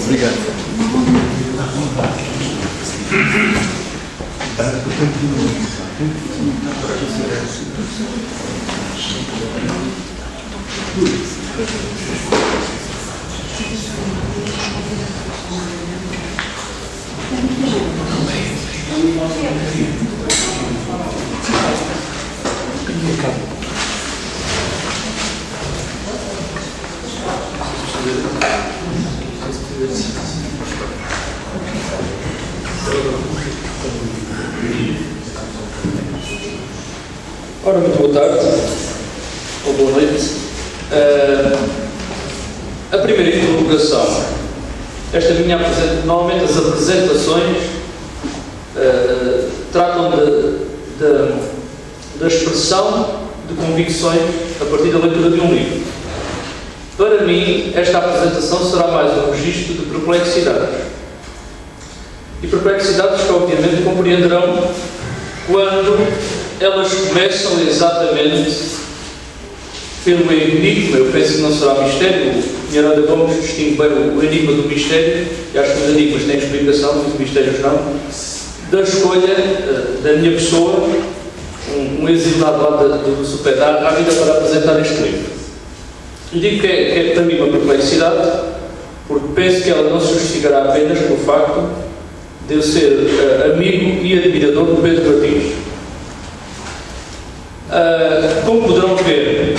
Obrigado. Ora, muito boa tarde, ou boa noite. A primeira interrogação, normalmente as apresentações tratam da expressão de convicções a partir da leitura de um livro. Para mim, esta apresentação será mais um registro de perplexidades. E perplexidades que, obviamente, compreenderão quando elas começam exatamente pelo enigma. Eu penso que não será mistério. O Miranda Gomes distingue bem o enigma do mistério, e acho que os enigmas têm explicação, mas os mistérios não, da escolha da minha pessoa, um exilado lá do Supedar, à vida para apresentar este livro. E digo que é para mim uma perplexidade, porque penso que ela não se justificará apenas pelo facto de eu ser amigo e admirador de Pedro Martins. Como poderão ver,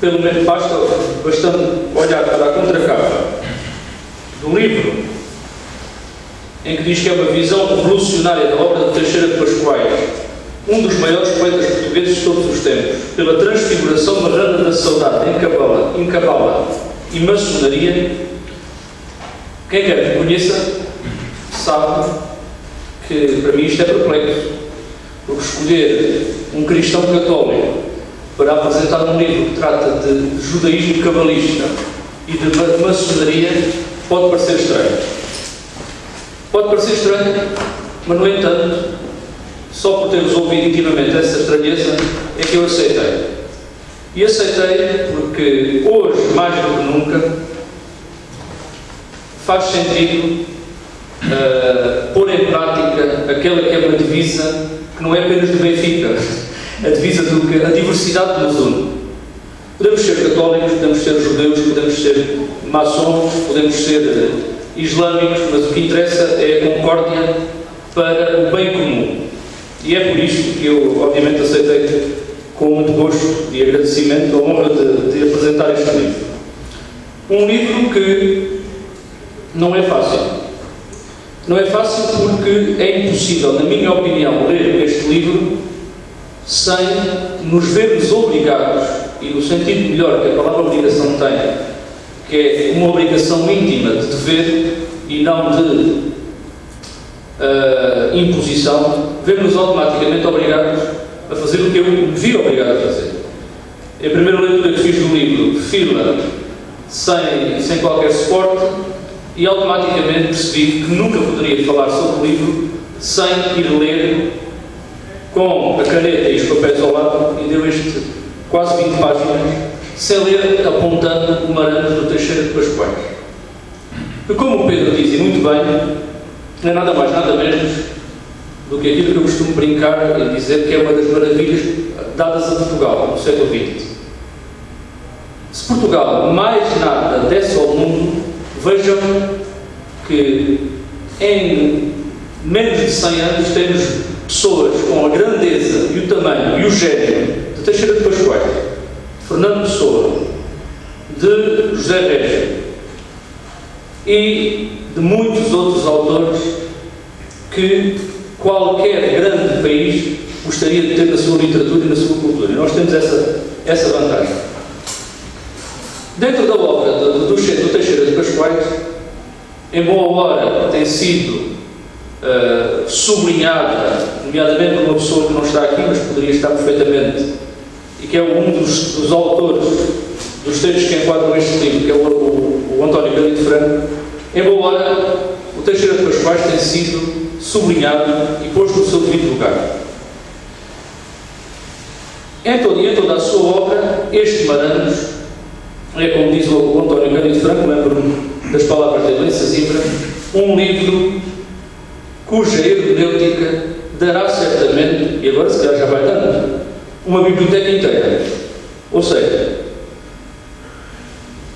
pelo menos basta bastante olhar para a contracapa do livro, em que diz que é uma visão revolucionária da obra de Teixeira de Pascoais, um dos maiores poetas portugueses de todos os tempos, pela transfiguração marrana da saudade em cabala e maçonaria. Quem quer que conheça sabe que para mim isto é perplexo, porque escolher um cristão católico para apresentar um livro que trata de judaísmo cabalista e de maçonaria pode parecer estranho. Pode parecer estranho, mas no entanto, só por ter ouvido intimamente essa estranheza é que eu aceitei. E aceitei porque hoje, mais do que nunca, faz sentido pôr em prática aquela que é uma divisa que não é apenas do Benfica, a divisa do que a diversidade nos une. Podemos ser católicos, podemos ser judeus, podemos ser maçons, podemos ser islâmicos, mas o que interessa é a concórdia para o bem comum. E é por isto que eu, obviamente, aceitei com muito gosto e agradecimento a honra de apresentar este livro. Um livro que não é fácil. Não é fácil porque é impossível, na minha opinião, ler este livro sem nos vermos obrigados, e no sentido melhor que a palavra obrigação tem, que é uma obrigação íntima de dever e não de imposição, ver-nos automaticamente obrigados a fazer o que eu me vi obrigado a fazer. A primeira leitura que fiz do livro, fila, sem qualquer suporte, e automaticamente percebi que nunca poderia falar sobre o livro sem ir ler com a caneta e os papéis ao lado, e deu este quase 20 páginas, sem ler, apontando o Marante do Teixeira de Pascoais. E como o Pedro dizia muito bem, não é nada mais, nada menos do que aquilo que eu costumo brincar e dizer que é uma das maravilhas dadas a Portugal no século XX. Se Portugal mais nada desse ao mundo, vejam que em menos de 100 anos temos pessoas com a grandeza e o tamanho e o gênio de Teixeira de Pascoais, de Fernando Pessoa, de José Régio e de muitos outros autores que qualquer grande país gostaria de ter na sua literatura e na sua cultura. E nós temos essa vantagem. Dentro da obra do Teixeira de Pascoais, em boa hora tem sido sublinhada, nomeadamente por uma pessoa que não está aqui, mas poderia estar perfeitamente, e que é um dos autores dos textos que enquadram este livro, que é o António Candido Franco. Em boa hora, o Teixeira de Pascoais tem sido sublinhado e posto no seu devido lugar. Em toda a sua obra, este Maranos é, como diz o António Cândido Franco, lembro-me das palavras dele em Sesimbra, um livro cuja hermenêutica dará certamente, e agora se calhar já vai dando, uma biblioteca inteira. Ou seja,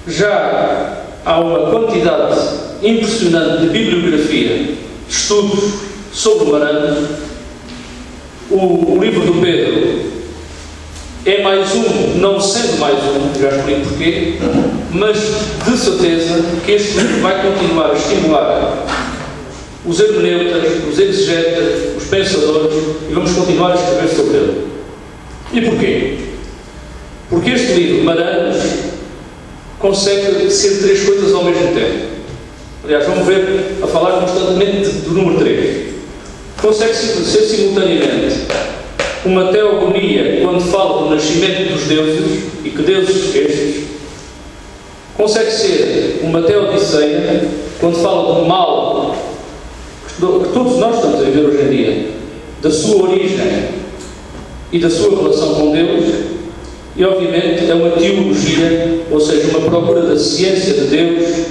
já há uma quantidade impressionante de bibliografia, de estudos sobre Marano. O livro do Pedro é mais um, não sendo mais um, já explico porquê, mas de certeza que este livro vai continuar a estimular os hermeneutas, os exegetas, os pensadores, e vamos continuar a escrever sobre ele. E porquê? Porque este livro, Maranos, consegue ser três coisas ao mesmo tempo. Aliás, vamos ver a falar constantemente do número 3. Consegue ser simultaneamente uma teogonia quando fala do nascimento dos deuses, e que deuses estes. Consegue ser uma teodiceia quando fala do mal que todos nós estamos a viver hoje em dia, da sua origem e da sua relação com Deus. E obviamente é uma teologia, ou seja, uma procura da ciência de Deus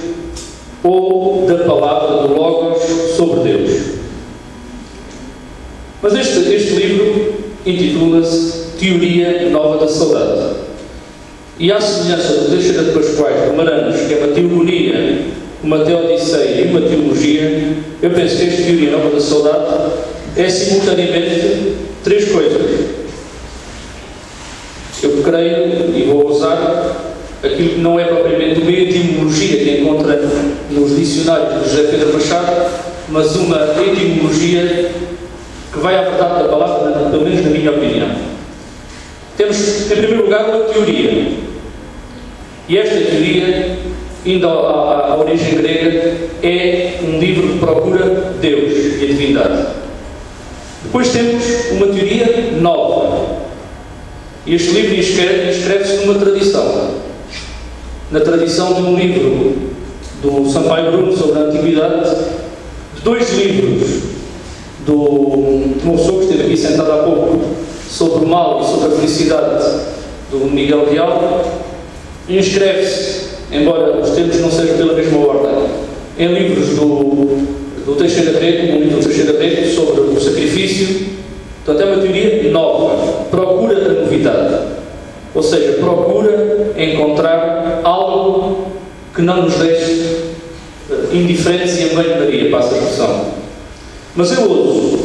ou da palavra do Logos sobre Deus. Mas este livro intitula-se Teoria Nova da Saudade. E à semelhança do Teixeira de Pascoais, de Maranos, que é uma teogonia, uma teodiceia e uma teologia, eu penso que esta Teoria Nova da Saudade é simultaneamente três coisas. Eu creio, e vou usar aquilo que não é propriamente uma etimologia que encontra nos dicionários de José Pedro Machado, mas uma etimologia que vai à verdade da palavra, pelo menos na minha opinião. Temos, em primeiro lugar, uma teoria. E esta teoria, indo à origem grega, é um livro que procura Deus e a divindade. Depois temos uma teoria nova. E este livro inscreve-se numa tradição. Na tradição de um livro do Sampaio Bruno sobre a Antiguidade, de dois livros do moço que esteve aqui sentado há pouco, sobre o mal e sobre a felicidade, do Miguel Real, inscreve-se, embora os termos não sejam pela mesma ordem, em livros do Teixeira Rego, um livro do Teixeira Rego sobre o sacrifício. Portanto, é uma teoria nova, procura a novidade, ou seja, procura encontrar algo que não nos deixe indiferentes e em banho-maria, passa a expressão. Mas eu uso,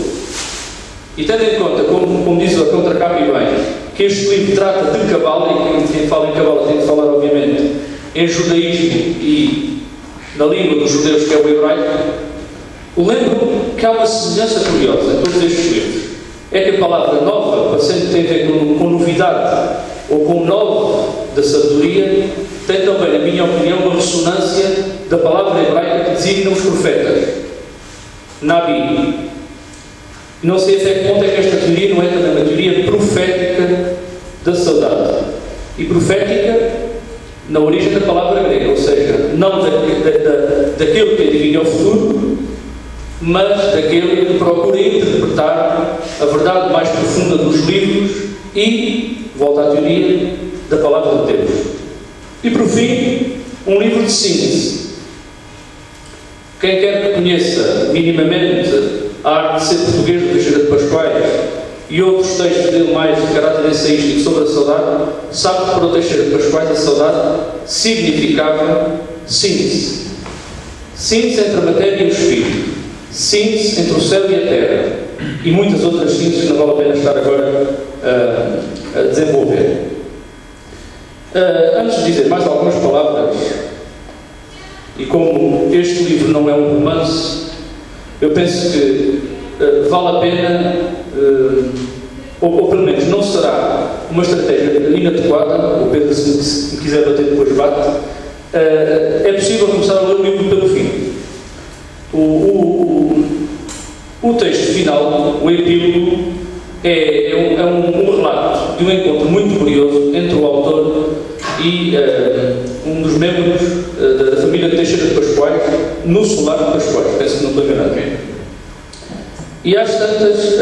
e tendo em conta, como diz a contracapa e bem, que este livro trata de cabala, e quem fala em cabala tem de falar, obviamente, em judaísmo e na língua dos judeus, que é o hebraico, lembro que há uma semelhança curiosa em todos estes livros. É que a palavra nova, parecendo que tem a ver com novidade ou com novo da sabedoria, tem também, na minha opinião, uma ressonância da palavra hebraica que designa os profetas. Nabi. E não sei até que ponto é que esta teoria não é também uma teoria profética da saudade. E profética na origem da palavra grega, ou seja, não daquele que adivinha o futuro, mas daquele que procura interpretar a verdade mais profunda dos livros e, volta à teoria, da palavra de Deus. E por fim, um livro de síntese. Quem quer que conheça minimamente a arte de ser português do Teixeira de Pascoais e outros textos dele mais de caráter ensaístico sobre a saudade, sabe que para o Teixeira de Pascoais a saudade significava síntese. Síntese entre a matéria e o espírito. Síntese entre o céu e a terra. E muitas outras sínteses que não vale a pena estar agora a desenvolver. Antes de dizer mais algumas palavras, e como este livro não é um romance, eu penso que vale a pena, ou pelo menos não será uma estratégia inadequada, o Pedro, se quiser bater depois bate, é possível começar a ler o livro pelo fim. O texto final, o epílogo, é um relato de um encontro muito curioso entre o autor e um dos membros da família de Teixeira de Pascoais, no solar de Pascoais, penso que não estou enganado mesmo. E às tantas,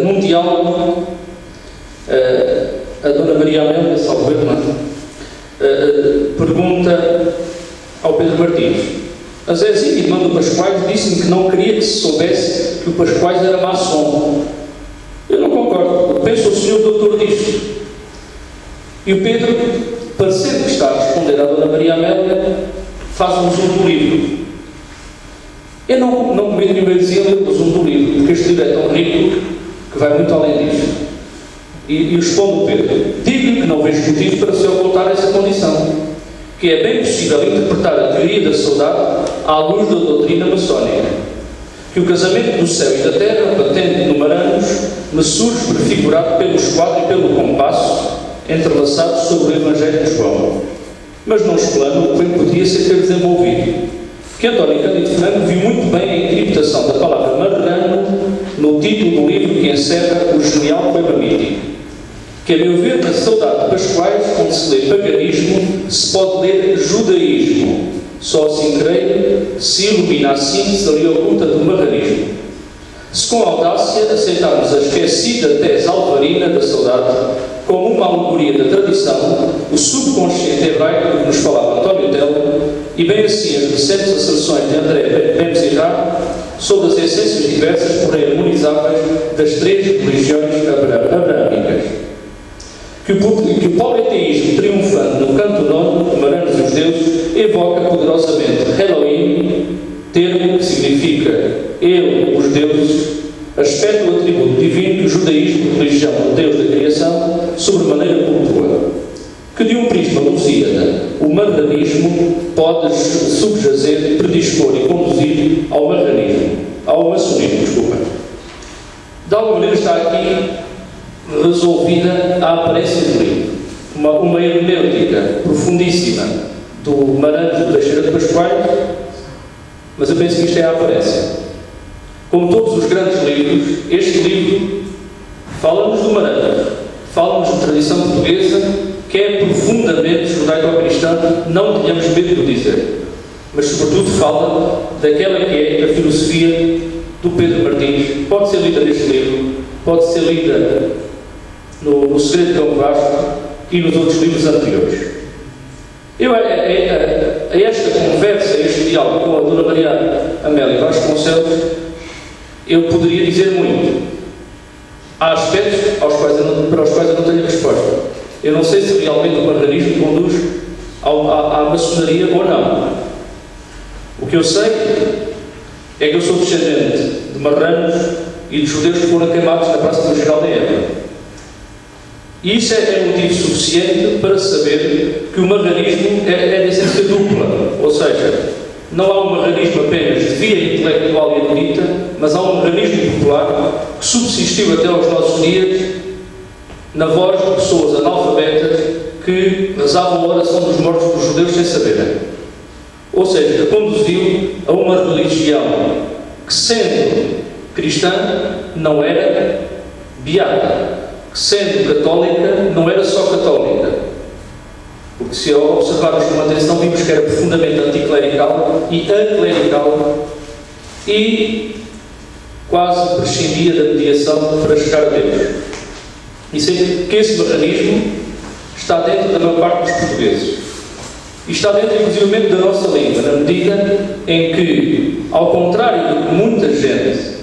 num diálogo, a Dona Maria Amélia, salvo erro, pergunta ao Pedro Martins: a Zezinha, irmã do Pascoais, disse-me que não queria que se soubesse que o Pascoais era maçom. Eu não concordo. Penso o senhor doutor disto. E o Pedro, parecendo que está a responder à Dona Maria Amélia, faz um resumo do livro. Eu não cometo nenhuma heresia em ler o resumo do livro, porque este livro é tão rico que vai muito além disto. E responde o Pedro: digo-lhe que não vejo motivo para se ocultar essa condição, que é bem possível interpretar a teoria da saudade à luz da doutrina maçónica, que o casamento do céu e da terra, patente no Maranos, me surge prefigurado pelo esquadro e pelo compasso, entrelaçados sobre o Evangelho de João. Mas não explano o que podia ser ter desenvolvido, que António Cândido Franco viu muito bem a interpretação da palavra marrano no título do livro que encerra o genial poema mítico, que, a meu ver, na saudade de Pascoais, onde se lê paganismo, se pode ler judaísmo. Só assim creio, se ilumina a síntese ali oculta do marranismo. Se com audácia aceitarmos a esquecida tese alvarina da saudade como uma alegoria da tradição, o subconsciente hebraico que nos falava António Telo, e bem assim as recentes asserções de André Ben-Zirá sobre as essências diversas, porém harmonizáveis, das três religiões abraâmicas. Que o politeísmo triunfante no canto nono, Maranos e os deuses, evoca poderosamente Elohim, termo que significa ele, os deuses, aspecto do atributo divino que o judaísmo, religião do Deus da criação, sobremaneira cultua. Que de um prisma lusíada, o marranismo pode subjazer, predispor e conduzir ao maçonismo, desculpa. De alguma maneira está aqui resolvida a aparência do livro. Uma hermenêutica profundíssima do Maranos do Teixeira de Pascoais, mas eu penso que isto é a aparência. Como todos os grandes livros, este livro fala-nos do Maranos, fala-nos de tradição portuguesa, que é profundamente judaico-cristã, não tenhamos medo de dizer, mas sobretudo fala daquela que é a filosofia do Pedro Martins. Pode ser lida neste livro, pode ser lida no Segredo de Cão Vasco e nos outros livros anteriores. Eu, a esta conversa, a este diálogo com a Dona Maria Amélia Vasconcelos, eu poderia dizer muito. Há aspectos para os quais eu não tenho resposta. Eu não sei se realmente o marranismo conduz à maçonaria ou não. O que eu sei é que eu sou descendente de marranos e de judeus que foram queimados na Praça do Geral da Época. E isso é motivo suficiente para saber que o marranismo é de essência dupla, ou seja, não há um marranismo apenas de via intelectual e erudita, mas há um marranismo popular que subsistiu até aos nossos dias na voz de pessoas analfabetas que rezavam a oração dos mortos dos judeus sem saberem. Ou seja, que conduziu a uma religião que, sendo cristã, não era beata, que, sendo católica, não era só católica. Porque, se observarmos com atenção, vimos que era profundamente anticlerical e aclerical e quase prescindia da mediação para chegar a Deus. E sei que esse marranismo está dentro da maior parte dos portugueses. E está dentro, inclusivamente, da nossa língua, na medida em que, ao contrário do que muita gente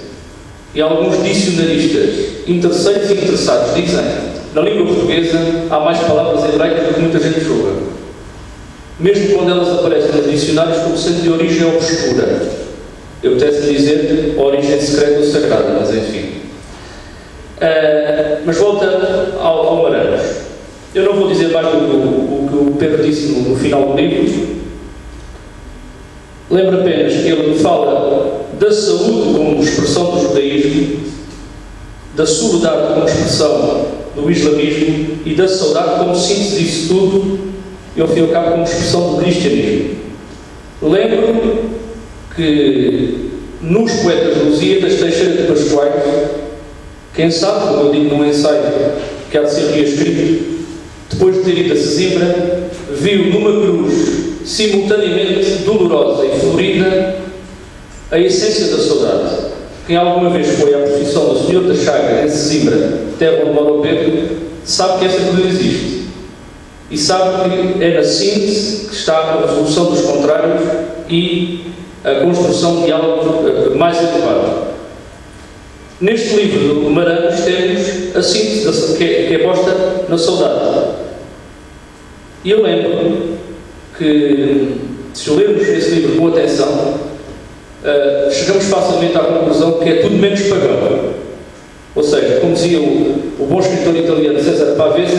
e alguns dicionaristas interesseiros e interessados dizem, na língua portuguesa há mais palavras hebraicas do que muita gente julga. Mesmo quando elas aparecem nos dicionários como sendo de origem obscura. Eu apetece dizer origem secreta ou sagrada, mas enfim. Mas voltando ao Maranos. Eu não vou dizer mais do que o Pedro disse no final do livro. Lembro apenas que ele fala da saúde como expressão do judaísmo, da soledade como expressão do islamismo e da saudade como síntese disso tudo e ao fim e ao cabo como expressão do cristianismo. Lembro que nos Poetas Lusíadas, Teixeira de Pascoais, quem sabe, como eu digo num ensaio que há de ser reescrito, depois de ter ido a Sesimbra, viu numa cruz simultaneamente dolorosa e florida a essência da saudade. Quem alguma vez foi à procissão do Senhor da Chaga em Sesimbra, terra onde mora o Pedro, sabe que essa cruz existe. e sabe que é na síntese que está a resolução dos contrários e a construção de algo mais elevado. Neste livro do Guimarães temos a síntese que é posta na saudade. E eu lembro que, se lermos esse livro com atenção, chegamos facilmente à conclusão que é tudo menos pagão. Ou seja, como dizia o bom escritor italiano Cesare Pavese,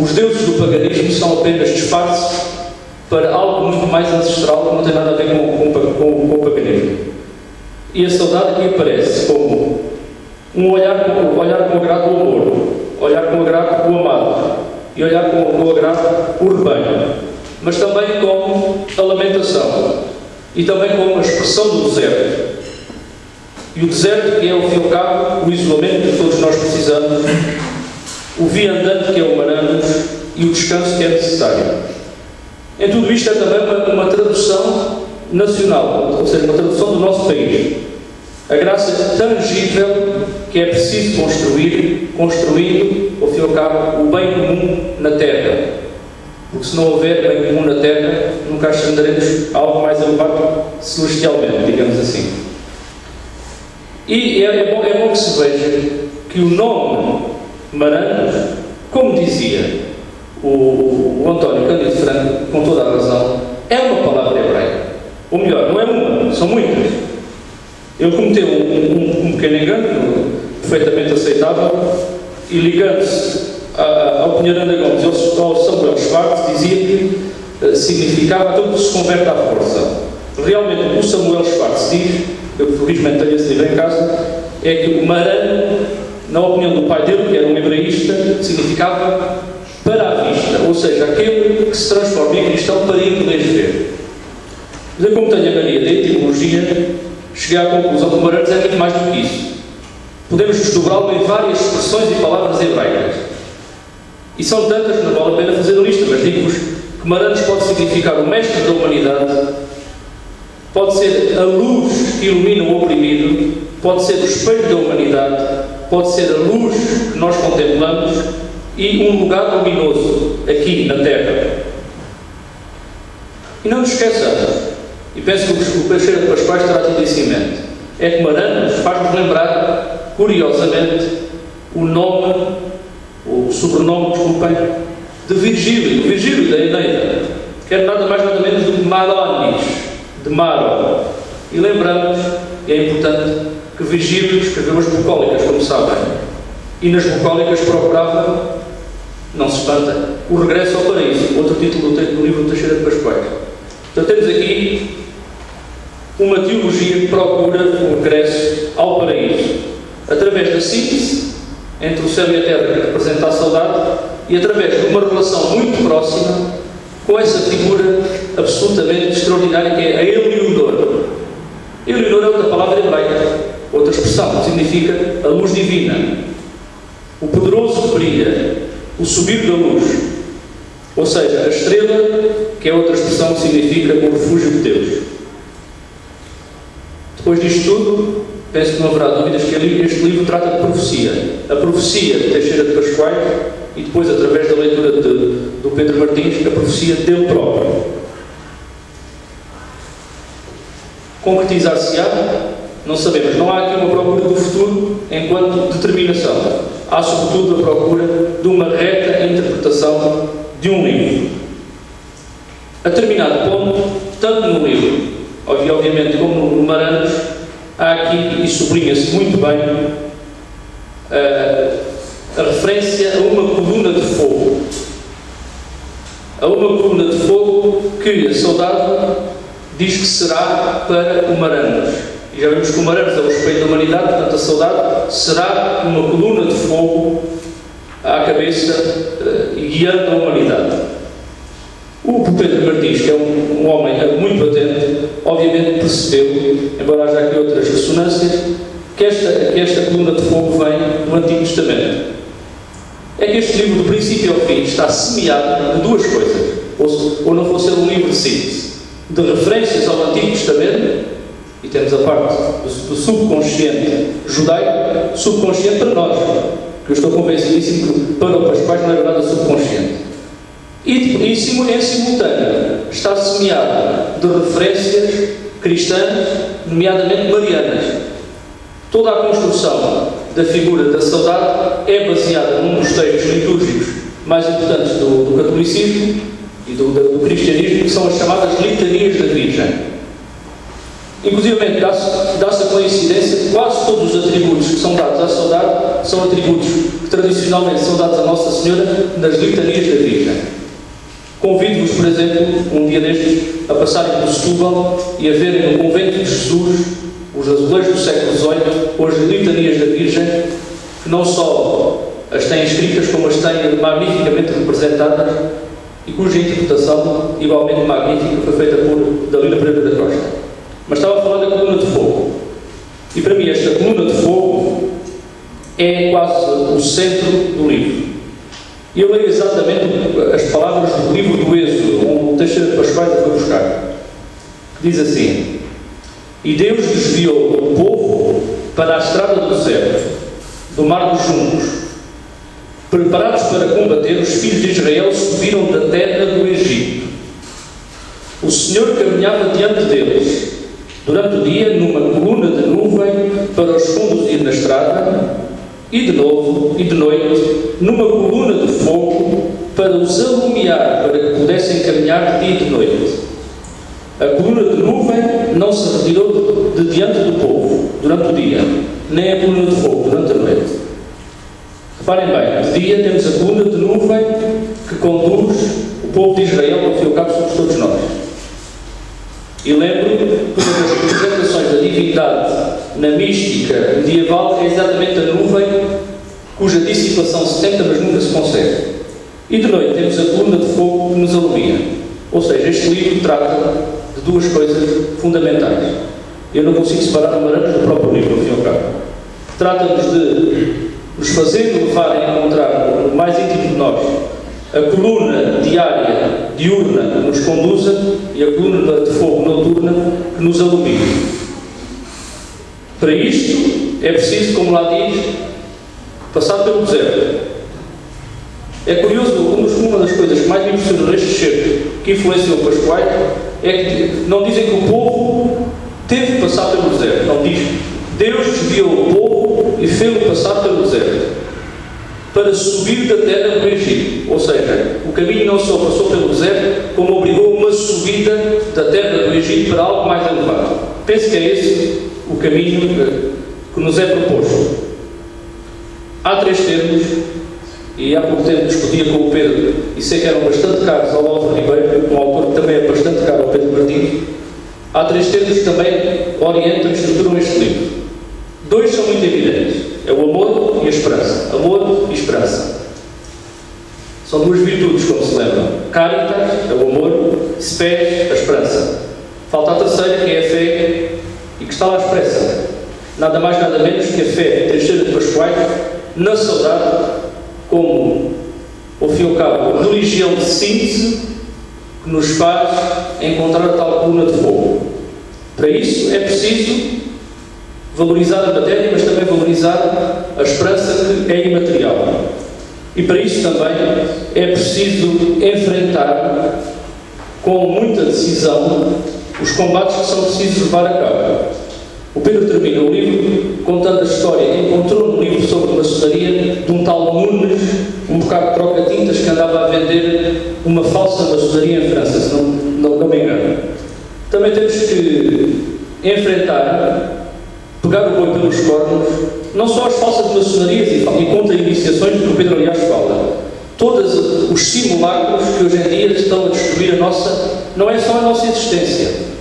os deuses do paganismo são apenas disfarces para algo muito mais ancestral que não tem nada a ver com o paganismo. E a saudade aqui aparece como um olhar com agrado o amor, olhar com agrado o amado e olhar com agrado o rebanho, mas também como a lamentação e também como a expressão do deserto. E o deserto que é, ao fim e ao cabo, o isolamento que todos nós precisamos, o viandante que é o Guimarães e o descanso que é necessário. Em tudo isto é também uma tradução nacional, ou seja, uma tradução do nosso país. A graça tangível que é preciso construindo, ao fim e ao cabo, o bem comum na terra. Porque se não houver bem comum na terra, nunca ascenderemos a algo mais elevado celestialmente, digamos assim. E é bom que se veja que o nome Guimarães, como dizia o António Cândido Franco, com toda a razão, é uma palavra hebraica. Ou melhor, não é uma, são muitas. Ele cometeu um pequeno engano, perfeitamente aceitável, e ligando-se ao Pinheiranda Gomes e ao Samuel Schwartz, dizia que significava aquilo que se converte à força. Realmente, o que o Samuel Schwartz diz, eu felizmente tenho esse livro em casa, é que o Maran, na opinião do pai dele, que era um hebraísta, significava para a vista, ou seja, aquele que se transforma em cristão para ir poder ver. Mas eu, como tenho a mania da etimologia, cheguei à conclusão que o Guimarães é muito mais do que isso. Podemos desdobrá-lo em várias expressões e palavras hebraicas. E são tantas que não vale a pena fazer a lista, mas digo-vos que Guimarães pode significar o mestre da humanidade, pode ser a luz que ilumina o oprimido, pode ser o espelho da humanidade, pode ser a luz que nós contemplamos e um lugar luminoso aqui na Terra. E não nos esqueçamos, e penso que o Peixeira de Pascoais terá tido isso em mente, é que Guimarães faz-nos lembrar, curiosamente, o nome, o sobrenome, desculpem, de Virgílio da Eneida, que é nada mais nada menos do que Maronis, de Maro. E lembramos, e é importante, que Virgílio escreveu as bucólicas, como sabem, e nas bucólicas procurava, não se espanta, o regresso ao paraíso, outro título do livro do Teixeira de Pascoais. Portanto, temos aqui uma teologia que procura o regresso ao paraíso, através da síntese entre o céu e a terra, que representa a saudade, e através de uma relação muito próxima com essa figura absolutamente extraordinária que é a Eleonor. Eleonor é outra palavra hebraica, outra expressão, que significa a luz divina, o poderoso que brilha, o subir da luz, ou seja, a estrela, que é outra expressão que significa o refúgio de Deus. Depois disto tudo, penso que não haverá dúvidas que este livro trata de profecia. A profecia de Teixeira de Pascoais e depois, através da leitura do Pedro Martins, a profecia dele próprio. Concretizar-se-á? Não sabemos. Não há aqui uma procura do futuro enquanto determinação. Há, sobretudo, a procura de uma reta interpretação de um livro. A determinado ponto, tanto no livro, obviamente, como no Guimarães, há aqui, e sublinha-se muito bem, a referência a uma coluna de fogo. A uma coluna de fogo que a saudade diz que será para o Guimarães. E já vimos que o Guimarães é o espelho da humanidade, portanto a saudade será uma coluna de fogo à cabeça e guiando a humanidade. O Pedro Martins, que é um homem muito atento, obviamente percebeu, embora haja aqui outras ressonâncias, que esta coluna de fogo vem do Antigo Testamento. É que este livro, do princípio ao fim, está semeado de duas coisas. Ou não fosse ser um livro de síntese, de referências ao Antigo Testamento, e temos a parte do subconsciente judaico, subconsciente para nós, que eu estou convencidíssimo que para o Pascoais não era nada subconsciente. em simultâneo está semeado de referências cristãs, nomeadamente marianas. Toda a construção da figura da saudade é baseada num dos textos litúrgicos mais importantes do catolicismo e do cristianismo, que são as chamadas litanias da Virgem. Inclusive, dá-se a coincidência que quase todos os atributos que são dados à saudade são atributos que tradicionalmente são dados à Nossa Senhora nas litanias da Virgem. Convido-vos, por exemplo, um dia destes, a passarem por Setúbal e a verem no Convento de Jesus os azulejos do século XVIII com as litanias da Virgem, que não só as têm escritas, como as têm magnificamente representadas e cuja interpretação, igualmente magnífica, foi feita por Dalila Pereira da Costa. Mas estava a falar da coluna de fogo. E para mim esta coluna de fogo é quase o centro do livro. E eu leio exatamente as palavras do livro do Êxodo, onde o Teixeira de Pascoais foi buscar. Diz assim: E Deus desviou o povo para a estrada do deserto, do mar dos juncos. Preparados para combater, os filhos de Israel subiram da terra do Egito. O Senhor caminhava diante deles durante o dia numa coluna de nuvem para os conduzir na estrada, e de noite numa coluna de fogo para os alumiar, para que pudessem caminhar de dia e de noite. A coluna de nuvem não se retirou de diante do povo durante o dia, nem a coluna de fogo durante a noite. Reparem bem, de dia temos a coluna de nuvem que conduz o povo de Israel, ao fim e ao cabo somos todos nós. E lembro que uma das representações da divindade na mística medieval é exatamente a nuvem cuja dissipação se tenta, mas nunca se consegue. E de noite temos a coluna de fogo que nos alumia. Ou seja, este livro trata de duas coisas fundamentais. Eu não consigo separar amarantos do próprio livro, ao fim e ao cabo. Trata-nos de nos fazer levar a encontrar no mais íntimo de nós a coluna diária, diurna, que nos conduza, e a coluna de fogo noturna que nos alumia. Para isto é preciso, como lá diz, passar pelo deserto. É curioso, uma das coisas que mais me impressionou neste certo, que influenciou o Pascoais, é que não dizem que o povo teve de passar pelo deserto. Não diz, Deus desviou o povo e fez-o passar pelo deserto para subir da terra do Egito. Ou seja, o caminho não só passou pelo deserto, como obrigou uma subida da terra do Egito para algo mais elevado. Penso que é esse o caminho que nos é proposto. Há três termos, e há pouco tempo discutia com o Pedro, e sei que eram bastante caros ao Álvaro Ribeiro, um autor que também é bastante caro ao Pedro Martins. Há três termos que também orientam e estruturam este livro. Dois são muito evidentes: é o amor e a esperança. Amor e esperança. São duas virtudes, como se lembra. Caritas, é o amor, spes, a esperança. Falta a terceira, que é a fé, e que está lá expressa. Nada mais, nada menos que a fé de Teixeira de Pascoais na saudade, como, ao fim e ao cabo, a religião de síntese que nos faz encontrar a tal coluna de fogo. Para isso é preciso valorizar a matéria, mas também valorizar a esperança que é imaterial. E para isso também é preciso enfrentar com muita decisão os combates que são precisos levar a cabo. O Pedro termina o livro contando a história que encontrou no livro sobre maçonaria de um tal Nunes, um bocado troca-tintas, que andava a vender uma falsa maçonaria em França, se não me engano. Também temos que enfrentar, pegar o boi pelos cornos, não só as falsas maçonarias e contra-iniciações que o Pedro, aliás, fala. Todos os simulacros que hoje em dia estão a destruir a nossa, não é só a nossa existência.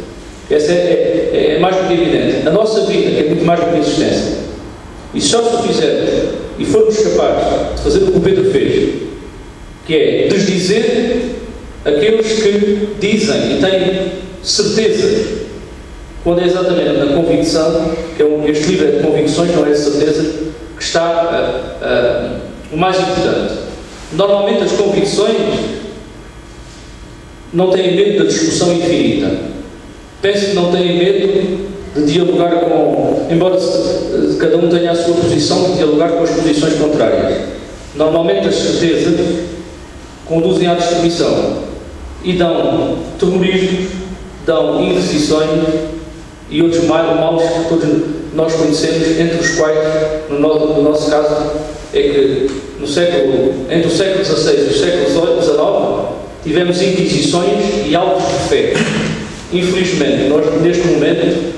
Essa é mais do que evidente. A nossa vida, que é muito mais do que a existência. E se só o fizermos e formos capazes de fazer o que o Pedro fez, que é desdizer aqueles que dizem e têm certeza, quando é exatamente na convicção, que este livro é de convicções, não é de certeza, que está o mais importante. Normalmente as convicções não têm medo da discussão infinita. Penso que não têm medo de dialogar com, embora cada um tenha a sua posição, de dialogar com as posições contrárias. Normalmente as certezas conduzem à destruição e dão terrorismo, dão inquisições e outros males que todos nós conhecemos, entre os quais, no nosso caso, é que entre o século XVI e o século XIX tivemos inquisições e autos de fé. Infelizmente, nós neste momento,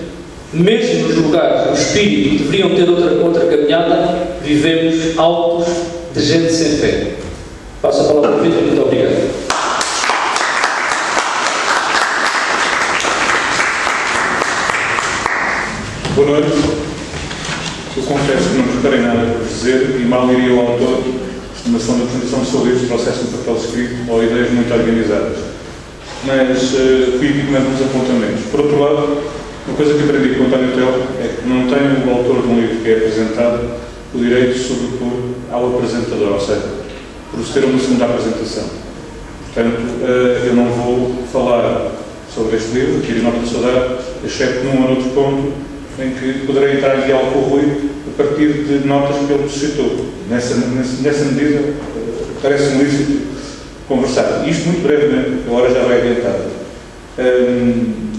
mesmo nos lugares do espírito que deveriam ter outra caminhada, vivemos autos de gente sem fé. Passo a palavra ao Pedro, muito obrigado. Boa noite. Eu confesso que não preparei nada para dizer e mal iria ao autor na ação da apresentação do seu livro trouxesse um papel escrito ou ideias muito organizadas. Mas fui aqui com alguns apontamentos. Por outro lado, uma coisa que aprendi com o António Tel é que não tem o autor de um livro que é apresentado o direito de sobrepor ao apresentador, ou seja, proceder a uma segunda apresentação. Portanto, eu não vou falar sobre este livro, que irei nota de saudade, exceto num ou outro ponto em que poderei entrar em diálogo com o Rui a partir de notas que ele suscitou. Nessa medida, parece-me lícito conversar. Isto muito brevemente, a hora já vai adiantada.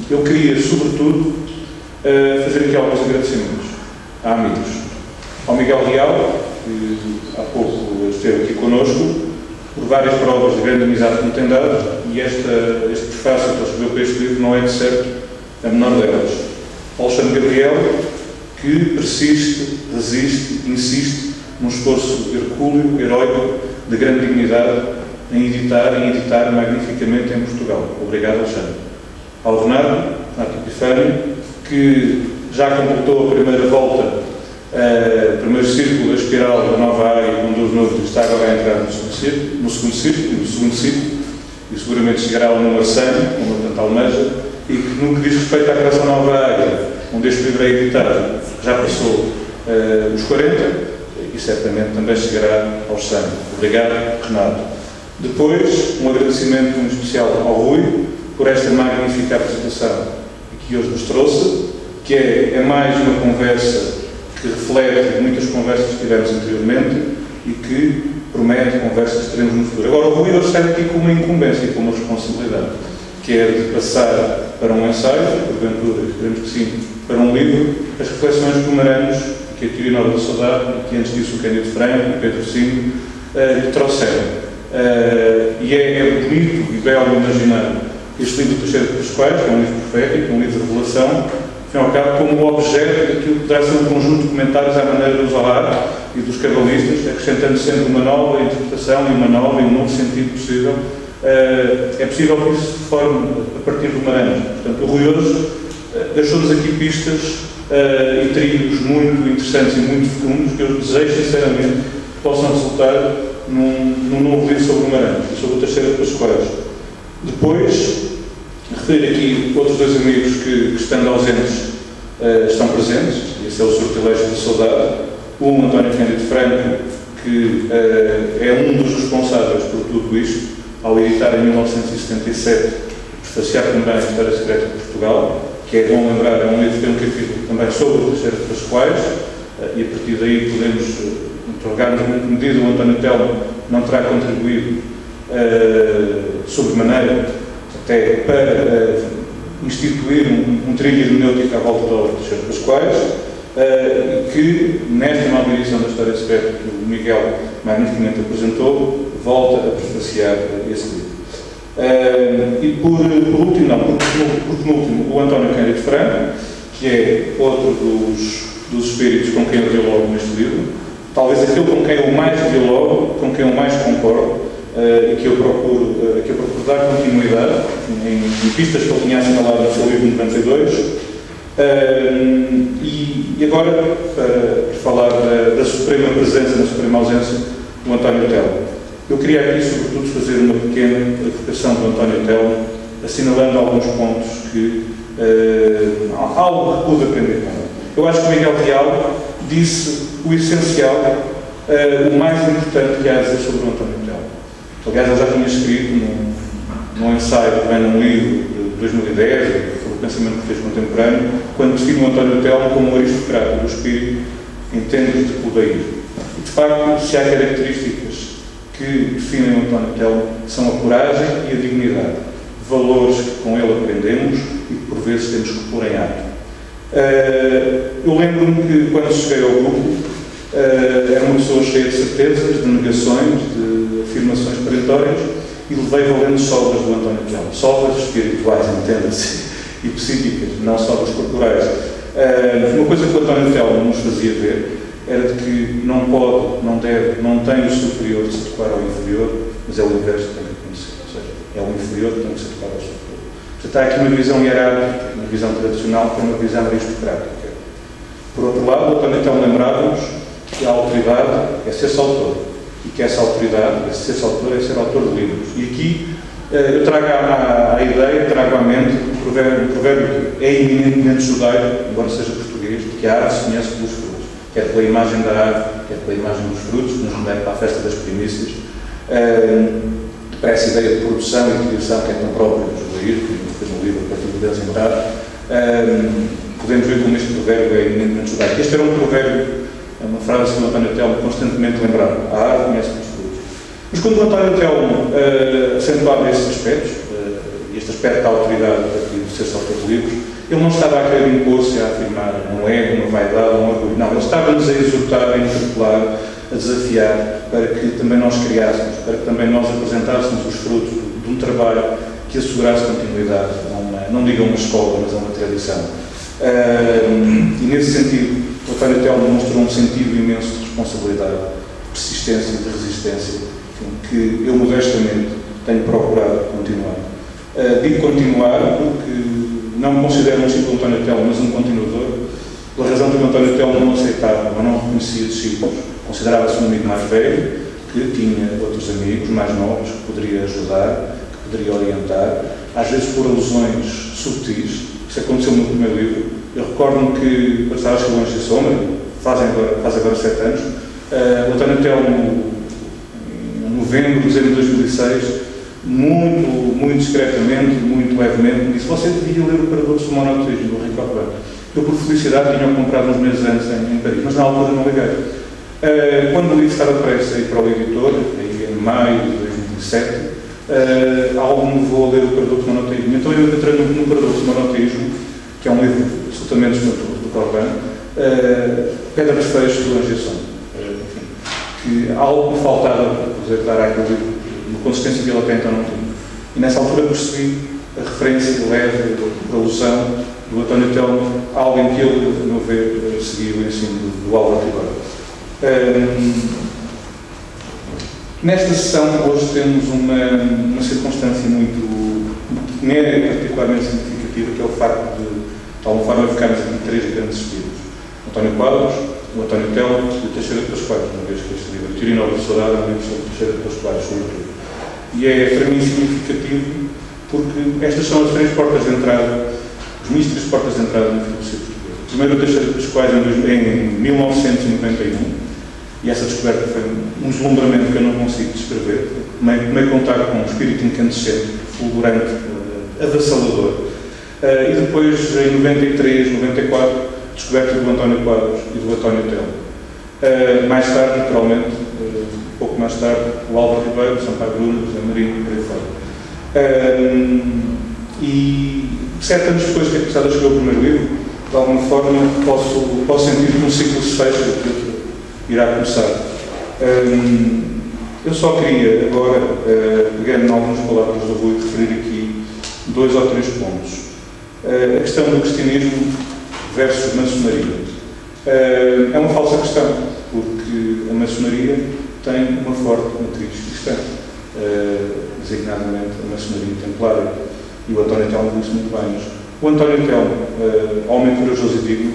Eu queria, sobretudo, fazer aqui alguns agradecimentos a amigos. Ao Miguel Real, que há pouco esteve aqui connosco, por várias provas de grande amizade que me tem dado, e este prefácio que ele escreveu para este livro não é, de certo, a menor delas. Alexandre Gabriel, que persiste, resiste, insiste num esforço hercúleo, heróico, de grande dignidade, em editar magnificamente em Portugal. Obrigado, Alexandre. Ao Renato Epifânio, que já completou a primeira volta, o primeiro círculo da espiral da nova área, onde os números está agora a entrar no segundo círculo, e seguramente chegará ao número 100, como tanto almeja, e que no que diz respeito à criação da nova área, onde este livro é editado, já passou os 40 e certamente também chegará aos 100. Obrigado, Renato. Depois, um agradecimento muito especial ao Rui por esta magnífica apresentação que hoje nos trouxe, que é mais uma conversa que reflete muitas conversas que tivemos anteriormente e que promete conversas que teremos no futuro. Agora, o Rui hoje sai aqui com uma incumbência e com uma responsabilidade, que é de passar para um ensaio, porventura, esperemos que sim, para um livro, as reflexões que Guimarães, que a Teoria Nova da Saudade, e que antes disso o Cândido Franco e Pedro Cimo lhe trouxeram. E é bonito e belo imaginar este livro do Teixeira de Pascoais, que é um livro profético, um livro de revelação, ao fim e ao cabo, como objeto daquilo que poderá ser um conjunto de comentários à maneira dos Zohar e dos cabalistas, acrescentando sempre uma nova interpretação e uma nova e um novo sentido possível. É possível que isso se forme a partir do Guimarães. Portanto, o Rui hoje deixou-nos aqui pistas e trilhos muito interessantes e muito fecundos que eu desejo, sinceramente, que possam resultar num novo livro sobre o Guimarães e sobre o Teixeira de Pascoais. Depois, referir aqui outros dois amigos que estando ausentes, estão presentes, e esse é o sortilégio da saudade. Um, António Cândido Franco, que é um dos responsáveis por tudo isto, ao editar em 1977, prefaciar também a História Secreta de Portugal, que é bom lembrar, é um livro que tem um capítulo também sobre o Teixeira de Pascoais, e a partir daí podemos interrogar-nos em que medida o António Telmo não terá contribuído sobremaneira até para instituir um trilho hermenêutico à volta da obra de Teixeira de Pascoais, e que nesta nova edição da História Secreta que o Miguel magnificamente apresentou, volta a prefaciar esse livro. E por último, o António Cândido Franco, que é outro dos espíritos com quem eu dialogo neste livro, talvez aquele com quem eu mais dialogo, com quem eu mais concordo, e que eu procuro dar continuidade em pistas que ele tinha assinalado no seu livro 92. E agora, para falar da suprema presença, da suprema ausência do António Telmo. Eu queria aqui, sobretudo, fazer uma pequena clarificação do António Telmo, assinalando alguns pontos que algo que pude aprender com ele. Eu acho que o Miguel Real disse o essencial, o mais importante que há a dizer sobre o António Telmo. Aliás, ele já tinha escrito num ensaio que vem num livro de 2010, sobre o pensamento que fez contemporâneo, quando define o António Telmo como um aristocrata do espírito em tempos de poder. E, de facto, se há características que definem o António Telmo são a coragem e a dignidade, valores que com ele aprendemos e que por vezes temos que pôr em ato. Eu lembro-me que quando cheguei ao grupo era uma pessoa cheia de certezas, de negações, de afirmações perentórias e levei valentes sovas do António Telmo, sovas espirituais, entenda-se, e psíquicas, não sovas corporais. Uma coisa que o António Telmo nos fazia ver era de que não pode, não deve, não tem o superior de se adequar ao inferior, mas é o inverso que tem que acontecer, ou seja, é o inferior que tem que se adequar ao superior. Portanto, está aqui uma visão hierárquica, uma visão tradicional, que é uma visão aristocrática. Por outro lado, o António Telmo lembrava-nos que a autoridade é ser-se autor, e que essa autoridade, esse ser-se autor, é ser autor de livros. E aqui eu trago à ideia, trago à mente um provérbio que é eminentemente judaico, embora seja português, que a árvore se conhece pelos frutos. Quer pela imagem da árvore, quer pela imagem dos frutos, que nos remete para a festa das primícias, para essa ideia de produção e de criação que é tão própria do judaísmo, que fez um livro a partir de Deus em podemos ver como este provérbio é eminentemente judaico. Este era um provérbio, é uma frase que o António Telmo constantemente lembrava: a árvore conhece pelos frutos. Mas quando o António Telmo acentuava estes aspectos, este aspecto da autoridade a partir de ser-se autor de livros, ele não estava a querer impor-se, a afirmar um ego, uma vaidade, um orgulho. Não, ele estava-nos a exortar, a interpelar, a desafiar para que também nós criássemos, para que também nós apresentássemos os frutos de um trabalho que assegurasse continuidade a uma, não digo a uma escola, mas a uma tradição. E nesse sentido, o António Telmo mostrou um sentido imenso de responsabilidade, de persistência e de resistência, enfim, que eu modestamente tenho procurado continuar. Digo continuar porque não me considero um discípulo de António Telmo, mas um continuador, pela razão de que o António Telmo não aceitava ou não reconhecia discípulos. Considerava-se um amigo mais velho, que tinha outros amigos mais novos, que poderia ajudar, que poderia orientar, às vezes por alusões subtis. Isso aconteceu no primeiro livro. Eu recordo-me que, quando estava a escrever Anjos e Sombra, faz agora 7 anos, o António Telmo, em novembro, dezembro de 2006, muito discretamente, muito levemente, me disse: você devia ler o Paradoxo do Monoteísmo, do Henri Corbin. Eu, por felicidade, tinha comprado uns meses antes em Paris, mas na altura não liguei. Quando o livro estava prestes a ir para o editor, aí em maio de 2007, algo me levou a ler o Paradoxo do Monoteísmo. Então eu entrei no Paradoxo do Monoteísmo, que é um livro absolutamente desconhecido do Corbin, Pedra de Fecho do Anjos e Sombra. Que algo me faltava para poder dar àquele livro uma consistência que ele até então não tinha. E nessa altura percebi a referência leve, a alusão do António Telmo, algo em que ele, a meu ver, seguiu o ensino do Álvaro Ribeiro. Nesta sessão, hoje temos uma circunstância que me é particularmente significativa, que é o facto de, de alguma forma, ficarmos aqui 3 grandes estilos: António Quadros, o António Telmo e o Teixeira de Pascoais, uma vez que este livro, Teoria Nova de Saudade, é um livro sobre o Teixeira de Pascoais, sobretudo. E é, para mim, significativo porque estas são as 3 portas de entrada, as minhas 3 portas de entrada na filosofia portuguesa. Primeiro, o Teixeira de Pascoais em 1991, e essa descoberta foi um deslumbramento que eu não consigo descrever. Tomei contato com um espírito incandescente, fulgurante, avassalador. E depois, em 93, 94, descoberta do António Quadros e do António Telmo. Mais tarde, naturalmente, um pouco mais tarde, o Álvaro Ribeiro, o Sampaio Bruno, o José Marinho e por aí fora. E 7 anos depois de ter começado a escrever o primeiro livro, de alguma forma posso sentir que um ciclo se fecha, que irá começar. Eu só queria agora, pegando em algumas palavras do Rui, referir aqui 2 ou 3 pontos. A questão do cristianismo versus maçonaria. É uma falsa questão, porque a maçonaria tem uma forte matriz cristã, designadamente a maçonaria templária, e o António Telmo disse muito bem. Mas o António Telmo, homem corajoso e digno,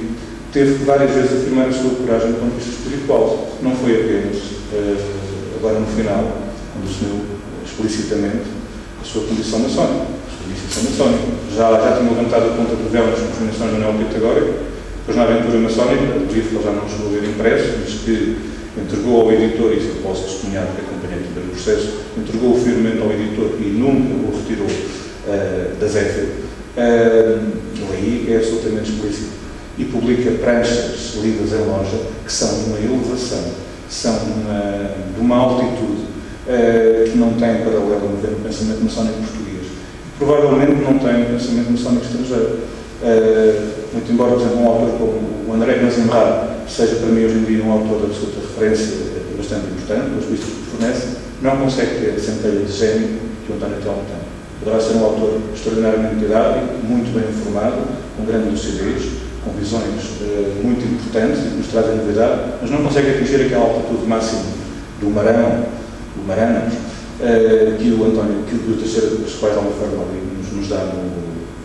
teve várias vezes a afirmar a sua coragem do ponto de vista espiritual. Não foi apenas, agora no final, quando assumiu explicitamente a sua condição maçónica. Já tinha levantado a ponta de véu nas convenções do Neopitagórico, depois na aventura maçónica, o livro que ele já não chegou a ver impresso, mas que entregou ao editor, e isso eu posso testemunhar porque acompanhei todo o processo, entregou o firmamento ao editor e nunca o retirou da Zéfiro. Ele aí é absolutamente explícito. E publica pranchas lidas em loja que são de uma elevação, são de uma altitude que não tem paralelo no pensamento maçónico português. Provavelmente não tem pensamento maçónico estrangeiro. Muito embora, por exemplo, um autor como o André Mazemar seja para mim hoje em dia um autor de absoluta referência bastante importante, pelas pistas que fornece, não consegue ter a centelha de gênio que o António Telmo tem. Poderá ser um autor extraordinariamente didático, muito bem informado, com grande lucidez, com visões muito importantes e que nos trazem novidade, mas não consegue atingir aquela altitude máxima do Marano, que o António, que o Teixeira dos Quais de alguma forma nos dá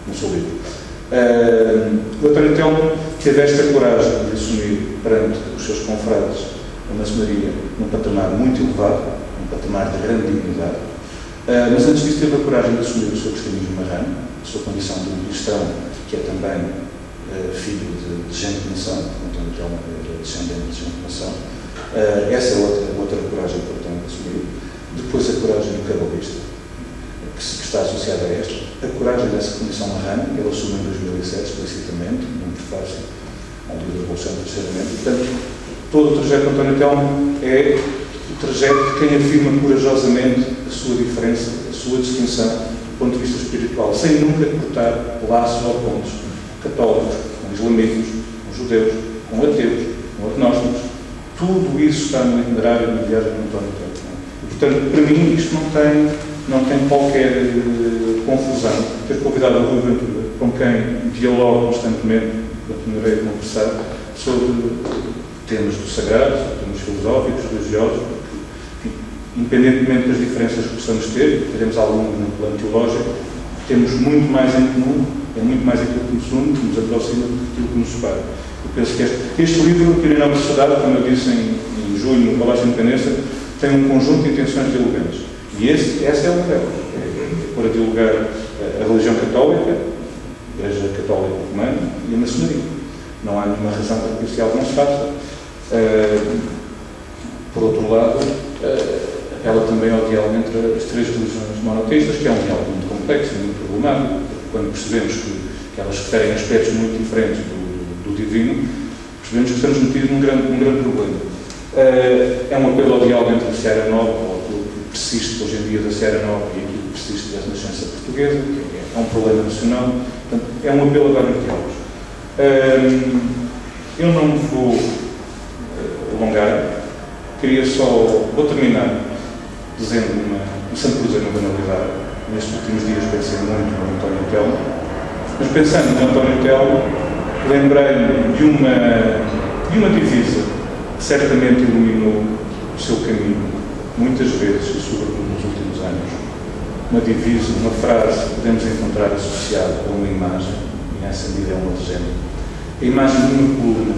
no seu livro. O António Telmo teve esta coragem de assumir perante os seus confrades a maçonaria num patamar muito elevado, um patamar de grande dignidade, mas antes disso teve a coragem de assumir o seu cristianismo marrano, a sua condição de cristão, que é também filho de gente de nação, António Telmo era descendente de gente de nação. Essa é outra coragem importante de assumir. Depois a coragem do cabalista, que está associada a esta. A coragem dessa condição marrana, que ele assume em 2007, explicitamente, num prefácio ao livro da Revolução do Terceiramente. Portanto, todo o trajeto de António Telmo é o trajeto de quem afirma corajosamente a sua diferença, a sua distinção do ponto de vista espiritual, sem nunca cortar laços ou pontos católicos, com islamitas, com judeus, com ateus, com agnósticos. Tudo isso está no itinerário da viagem de António Telmo. Portanto, para mim, isto não tem qualquer confusão. Ter convidado o Rui Ventura, com quem dialogo constantemente, continuarei a conversar sobre temas do sagrado, sobre temas filosóficos, religiosos, porque, independentemente das diferenças que possamos ter, teremos alguns no plano teológico, temos muito mais em comum, é muito mais aquilo que nos une, que nos aproxima, do que aquilo que nos separa. Eu penso que este livro, Teoria da Nova Sociedade, como eu disse em junho, no Palácio da Independência, tem um conjunto de intenções dialogantes. E essa é uma delas. É para dialogar a religião católica, a Igreja Católica Romana e a maçonaria. Não há nenhuma razão para que isso algo não se faça. Por outro lado, ela também é o diálogo entre as três religiões monoteístas, que é um diálogo muito complexo e muito problemático, quando percebemos que elas referem aspectos muito diferentes do divino, percebemos que estamos metidos num grande problema. É um apelo ao diálogo entre a Seara Nova, ou aquilo que persiste hoje em dia da Seara Nova e aquilo que persiste da Renascença Portuguesa, que é um problema nacional. Portanto, é um apelo a vários diálogos. Eu não me vou alongar, vou terminar dizendo começando por dizer uma banalidade. Nestes últimos dias pensei muito no António Telmo, mas pensando no António Telmo, lembrei-me de uma divisa que certamente iluminou o seu caminho, muitas vezes, e sobretudo nos últimos anos. Uma divisa, uma frase que podemos encontrar associada a uma imagem, e nessa medida é uma legenda. A imagem de uma coluna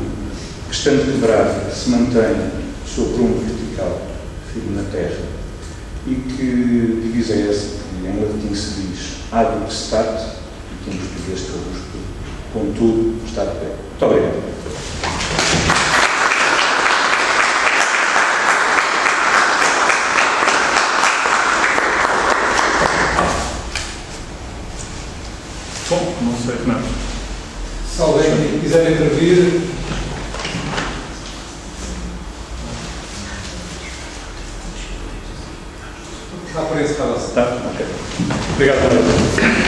que, estando quebrada, se mantém o seu prumo vertical, firme na terra, e que divisa é essa, que em latim se diz ad stat, e que em português traduz contudo está de pé. Muito obrigado. Bom, não sei que não. Se alguém quiser intervir. Está por encerrado. Tá? Ok. Obrigado.